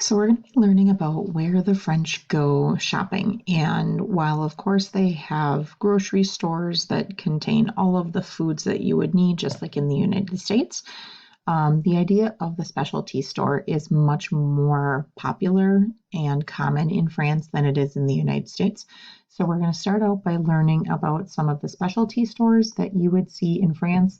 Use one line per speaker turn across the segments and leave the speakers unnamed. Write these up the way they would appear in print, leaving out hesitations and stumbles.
So we're going to be learning about where the French go shopping. And while of course they have grocery stores that contain all of the foods that you would need, just like in the United States, the idea of the specialty store is much more popular and common in France than it is in the United States. So we're going to start out by learning about some of the specialty stores that you would see in France,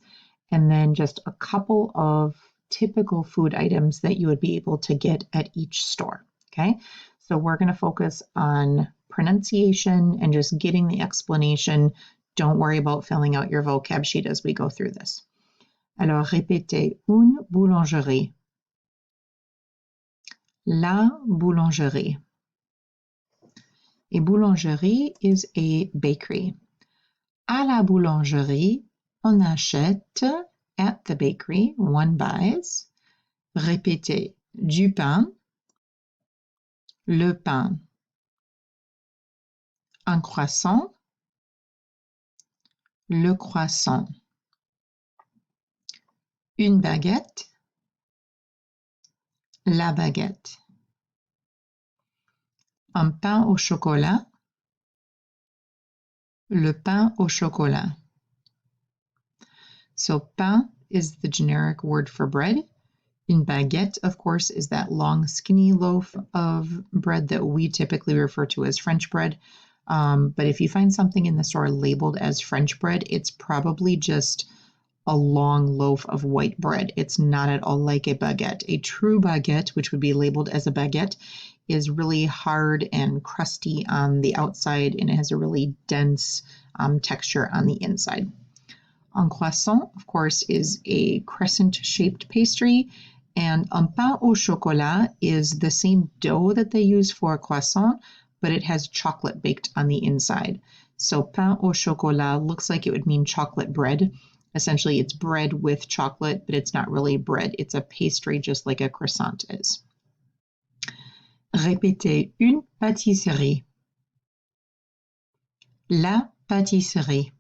and then just a couple of typical food items that you would be able to get at each store. Okay, so we're going to focus on pronunciation and just getting the explanation. Don't worry about filling out your vocab sheet as we go through this. Alors, répétez une boulangerie. La boulangerie. A boulangerie is a bakery. À la boulangerie, on achète. At the bakery, one buys. Répétez, du pain. Le pain. Un croissant. Le croissant. Une baguette. La baguette. Un pain au chocolat. Le pain au chocolat. So pain is the generic word for bread. Une baguette, of course, is that long, skinny loaf of bread that we typically refer to as French bread. But if you find something in the store labeled as French bread, it's probably just a long loaf of white bread. It's not at all like a baguette. A true baguette, which would be labeled as a baguette, is really hard and crusty on the outside, and it has a really dense texture on the inside. Un croissant, of course, is a crescent-shaped pastry, and un pain au chocolat is the same dough that they use for a croissant, but it has chocolate baked on the inside. So pain au chocolat looks like it would mean chocolate bread. Essentially, it's bread with chocolate, but it's not really bread. It's a pastry just like a croissant is. Répétez, une pâtisserie. La pâtisserie.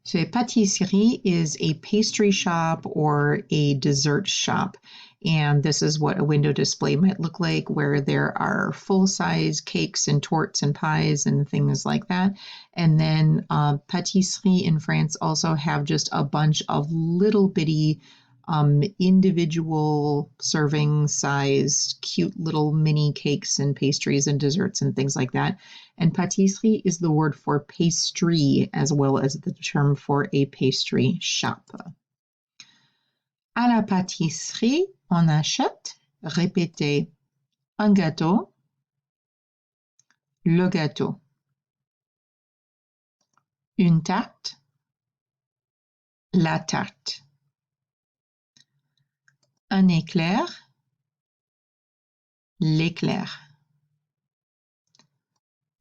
So a pâtisserie is a pastry shop or a dessert shop. And this is what a window display might look like, where there are full-size cakes and torts and pies and things like that. And then pâtisserie in France also have just a bunch of little bitty individual serving size, cute little mini cakes and pastries and desserts and things like that. And pâtisserie is the word for pastry as well as the term for a pastry shop. À la pâtisserie, on achète, répétez, un gâteau, le gâteau, une tarte, la tarte, un éclair, l'éclair,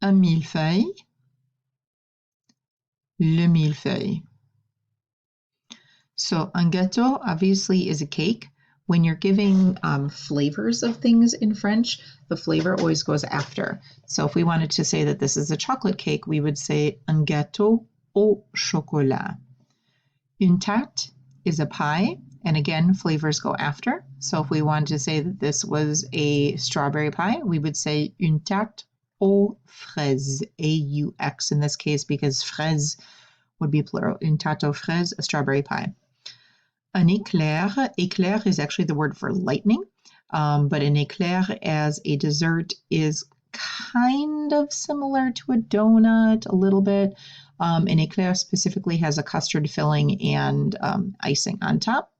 un millefeuille, le millefeuille. So un gâteau obviously is a cake. When you're giving flavors of things in French, the flavor always goes after. So if we wanted to say that this is a chocolate cake, we would say un gâteau au chocolat. Une tarte is a pie, and again, flavors go after. So if we wanted to say that this was a strawberry pie, we would say une tarte aux fraises, A-U-X in this case, because fraise would be plural. Une tarte aux fraises, a strawberry pie. An éclair, éclair is actually the word for lightning, but an éclair as a dessert is kind of similar to a donut a little bit. An éclair specifically has a custard filling and icing on top.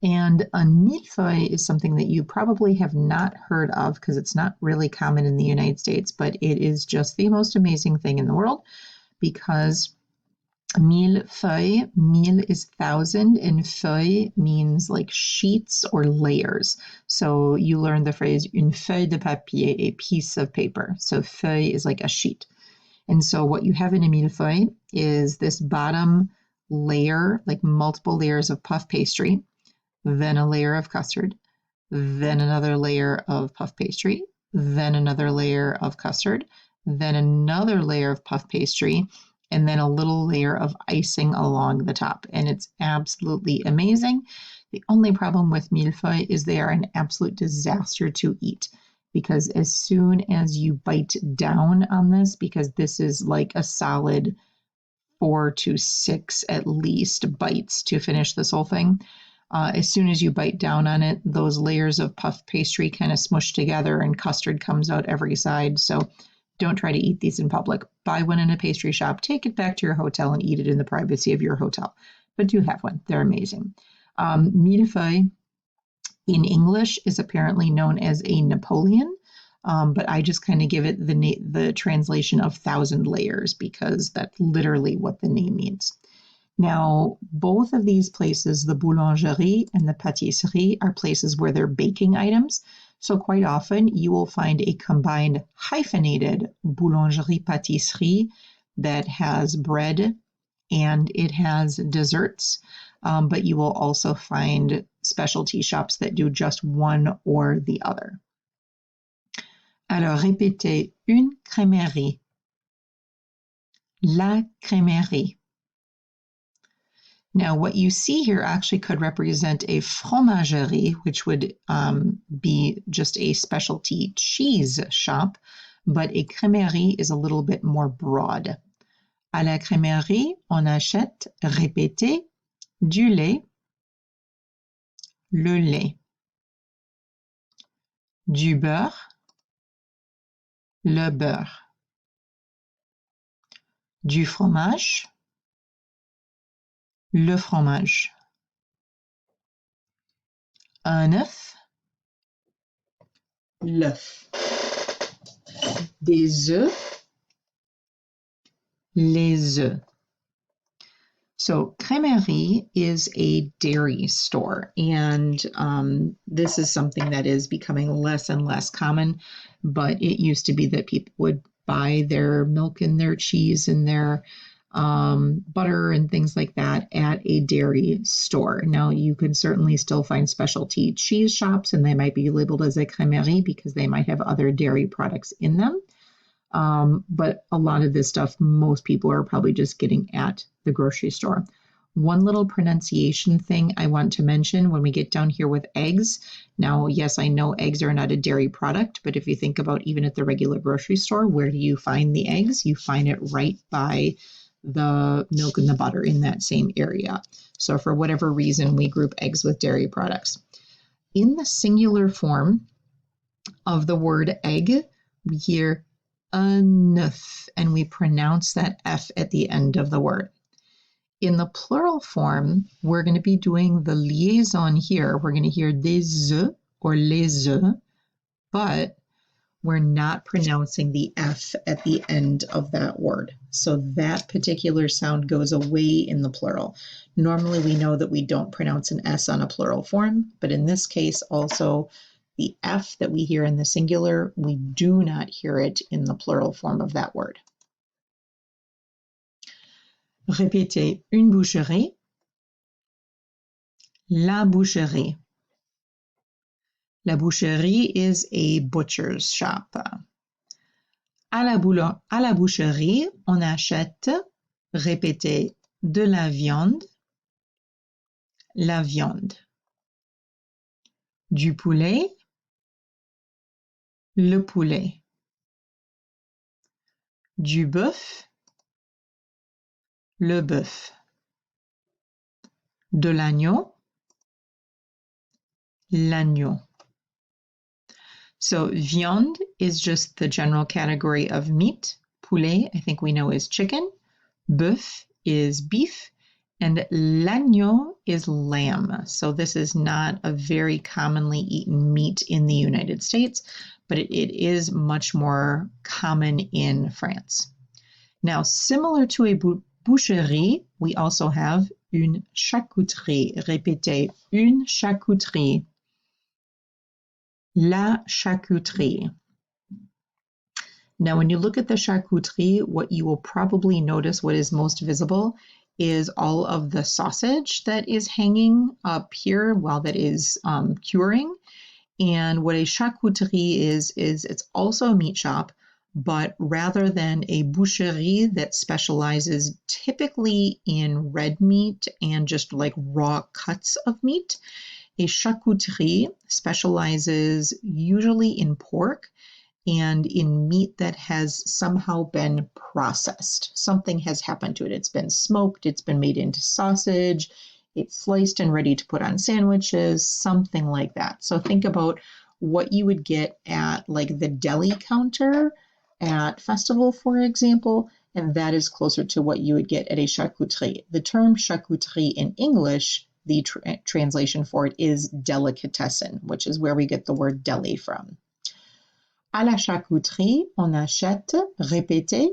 And a millefeuille is something that you probably have not heard of because it's not really common in the United States, but it is just the most amazing thing in the world because millefeuille, mille is 1,000, and feuille means like sheets or layers. So you learn the phrase une feuille de papier, a piece of paper. So feuille is like a sheet. And so what you have in a millefeuille is this bottom layer, like multiple layers of puff pastry, then a layer of custard, then another layer of puff pastry, then another layer of custard, then another layer of puff pastry, and then a little layer of icing along the top. And it's absolutely amazing. The only problem with millefeuille is they are an absolute disaster to eat, because as soon as you bite down on this, because this is like a solid 4 to 6 at least bites to finish this whole thing. As soon as you bite down on it, those layers of puff pastry kind of smush together and custard comes out every side. So don't try to eat these in public. Buy one in a pastry shop, take it back to your hotel and eat it in the privacy of your hotel. But do have one. They're amazing. Millefeuille in English is apparently known as a Napoleon, but I just kind of give it the translation of 1,000 layers because that's literally what the name means. Now, both of these places, the boulangerie and the pâtisserie, are places where they're baking items. So quite often you will find a combined hyphenated boulangerie-pâtisserie that has bread and it has desserts. But you will also find specialty shops that do just one or the other. Alors, répétez une crèmerie. La crèmerie. Now, what you see here actually could represent a fromagerie, which would be just a specialty cheese shop, but a crèmerie is a little bit more broad. À la crèmerie, on achète, répétez, du lait, le lait, du beurre, le beurre, du fromage, le fromage, un œuf, l'œuf, des œufs, les œufs. So crèmerie is a dairy store, and this is something that is becoming less and less common, but it used to be that people would buy their milk and their cheese and their butter and things like that at a dairy store. Now, you can certainly still find specialty cheese shops, and they might be labeled as a crèmerie because they might have other dairy products in them. But a lot of this stuff, most people are probably just getting at the grocery store. One little pronunciation thing I want to mention when we get down here with eggs. Now, yes, I know eggs are not a dairy product, but if you think about even at the regular grocery store, where do you find the eggs? You find it right by the milk and the butter in that same area. So for whatever reason, we group eggs with dairy products. In the singular form of the word egg, we hear un œuf, and we pronounce that F at the end of the word. In the plural form, we're going to be doing the liaison here. We're going to hear des œufs or les œufs, but we're not pronouncing the F at the end of that word. So that particular sound goes away in the plural. Normally we know that we don't pronounce an S on a plural form, but in this case also the F that we hear in the singular, we do not hear it in the plural form of that word. Répétez une boucherie, la boucherie. La boucherie is a butcher's shop. À la boucherie, on achète, répétez, de la viande, du poulet, le poulet, du bœuf, le bœuf, de l'agneau, l'agneau. So viande is just the general category of meat. Poulet, I think we know, is chicken. Bœuf is beef. And l'agneau is lamb. So this is not a very commonly eaten meat in the United States, but it is much more common in France. Now, similar to a boucherie, we also have une charcuterie. Répétez, une charcuterie. La charcuterie. Now, when you look at the charcuterie, what you will probably notice, what is most visible, is all of the sausage that is hanging up here while that is curing. And what a charcuterie is it's also a meat shop, but rather than a boucherie that specializes typically in red meat and just like raw cuts of meat, a charcuterie specializes usually in pork and in meat that has somehow been processed. Something has happened to it. It's been smoked, it's been made into sausage, it's sliced and ready to put on sandwiches, something like that. So think about what you would get at like the deli counter at festival, for example, and that is closer to what you would get at a charcuterie. The term charcuterie in English, the translation for it is delicatessen, which is where we get the word deli from. À la charcuterie, on achète, répétez,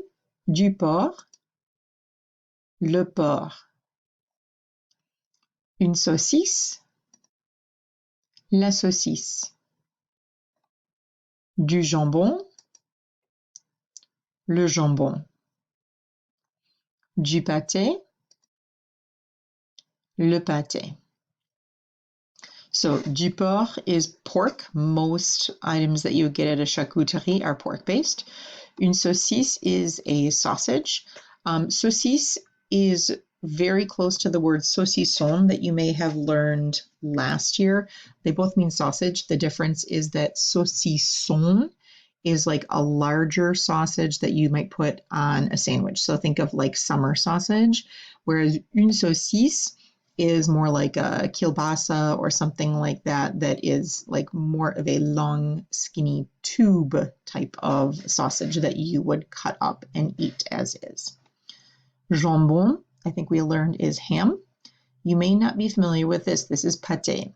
du porc, le porc, une saucisse, la saucisse, du jambon, le jambon, du pâté, le pâté. So, du porc is pork. Most items that you would get at a charcuterie are pork-based. Une saucisse is a sausage. Saucisse is very close to the word saucisson that you may have learned last year. They both mean sausage. The difference is that saucisson is like a larger sausage that you might put on a sandwich. So think of like summer sausage, whereas une saucisse is more like a kielbasa or something like that, that is like more of a long, skinny tube type of sausage that you would cut up and eat as is. Jambon, I think we learned, is ham. You may not be familiar with this. This is pâté.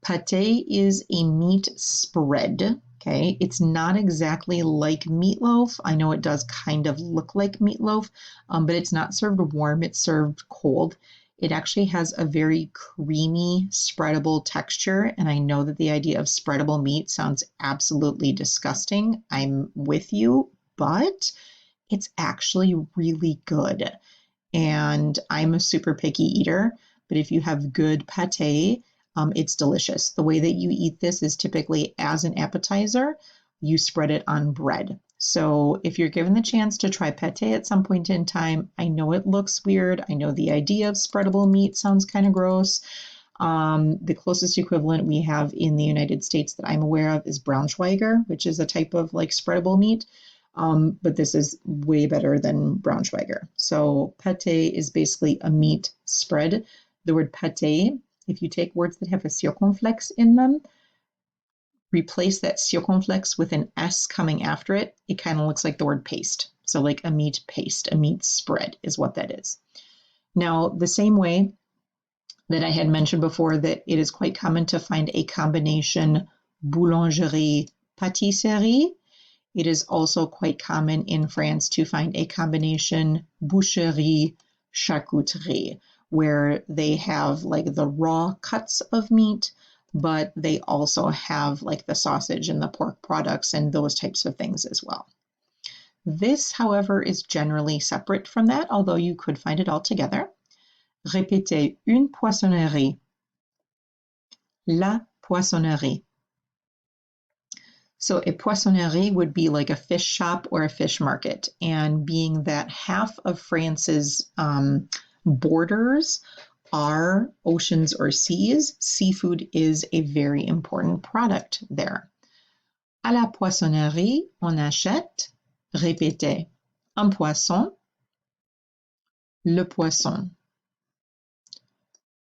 Pâté is a meat spread. Okay, it's not exactly like meatloaf. I know it does kind of look like meatloaf, but it's not served warm. It's served cold. It actually has a very creamy, spreadable texture, and I know that the idea of spreadable meat sounds absolutely disgusting. I'm with you, but it's actually really good. And I'm a super picky eater, but if you have good pâté, it's delicious. The way that you eat this is typically as an appetizer. You spread it on bread. So if you're given the chance to try pâté at some point in time, I know it looks weird. I know the idea of spreadable meat sounds kind of gross. The closest equivalent we have in the United States that I'm aware of is Braunschweiger, which is a type of like spreadable meat. But this is way better than Braunschweiger. So pâté is basically a meat spread. The word pâté, if you take words that have a circumflex in them, replace that circumflex with an S coming after it, it kind of looks like the word paste. So like a meat paste, a meat spread is what that is. Now, the same way that I had mentioned before that it is quite common to find a combination boulangerie-pâtisserie, it is also quite common in France to find a combination boucherie-charcuterie, where they have like the raw cuts of meat, but they also have like the sausage and the pork products and those types of things as well. This, however, is generally separate from that, although you could find it all together. Répétez une poissonnerie. La poissonnerie. So a poissonnerie would be like a fish shop or a fish market. And being that half of France's borders are oceans or seas, seafood is a very important product there. À la poissonnerie, on achète, répétez, un poisson, le poisson,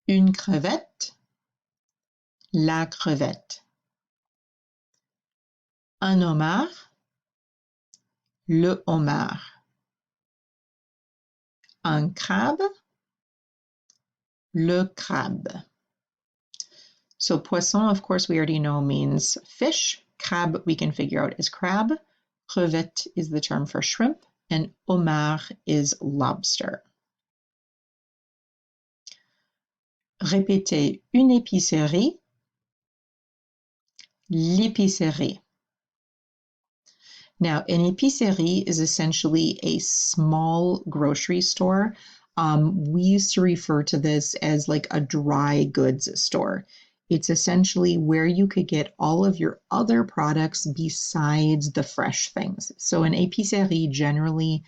une crevette, la crevette, un homard, le homard, un crabe, le crabe. So poisson, of course, we already know means fish. Crabe, we can figure out is crab. Crevette is the term for shrimp. And homard is lobster. Répétez une épicerie, l'épicerie. Now, an épicerie is essentially a small grocery store. We used to refer to this as like a dry goods store. It's essentially where you could get all of your other products besides the fresh things. So an épicerie generally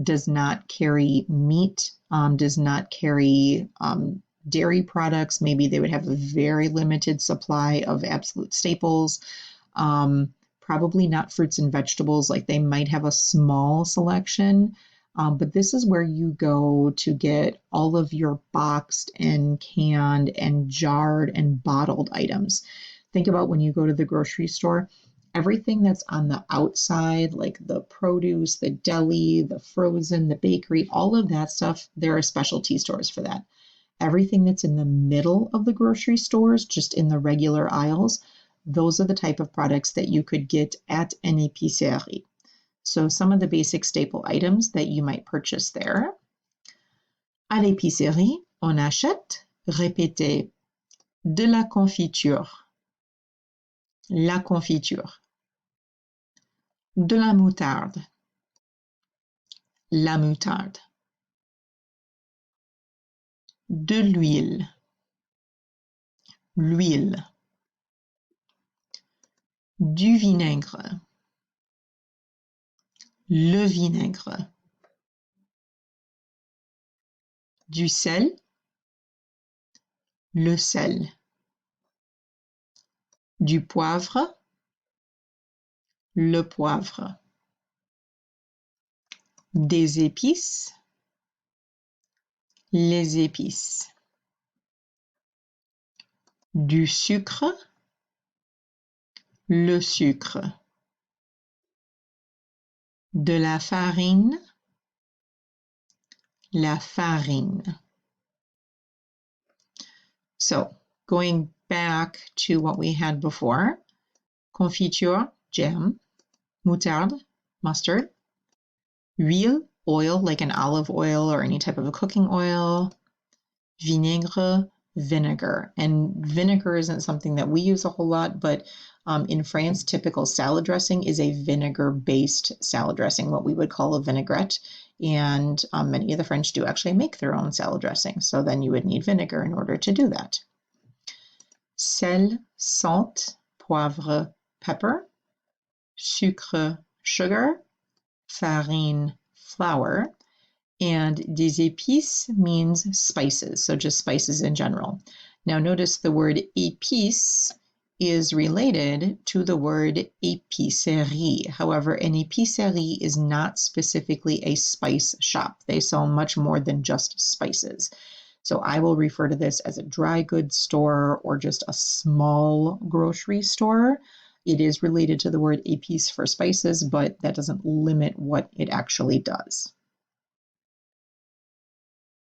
does not carry meat, does not carry dairy products. Maybe they would have a very limited supply of absolute staples. Probably not fruits and vegetables, like they might have a small selection. But this is where you go to get all of your boxed and canned and jarred and bottled items. Think about when you go to the grocery store, everything that's on the outside, like the produce, the deli, the frozen, the bakery, all of that stuff, there are specialty stores for that. Everything that's in the middle of the grocery stores, just in the regular aisles, those are the type of products that you could get at an épicerie. So some of the basic staple items that you might purchase there. À l'épicerie, on achète, répétez, de la confiture, de la moutarde, la moutarde, de l'huile, du vinaigre, le vinaigre, du sel, le sel, du poivre, le poivre, des épices, les épices, du sucre, le sucre, de la farine, la farine. So, going back to what we had before, confiture, jam, moutarde, mustard, huile, oil, like an olive oil or any type of a cooking oil, vinaigre, vinegar. And vinegar isn't something that we use a whole lot, but in France, typical salad dressing is a vinegar-based salad dressing, what we would call a vinaigrette. And many of the French do actually make their own salad dressing. So then you would need vinegar in order to do that. Sel, salt, poivre, pepper, sucre, sugar, farine, flour, and des épices means spices, so just spices in general. Now notice the word épice is related to the word épicerie. However, an épicerie is not specifically a spice shop. They sell much more than just spices. So I will refer to this as a dry goods store or just a small grocery store. It is related to the word épice for spices, but that doesn't limit what it actually does.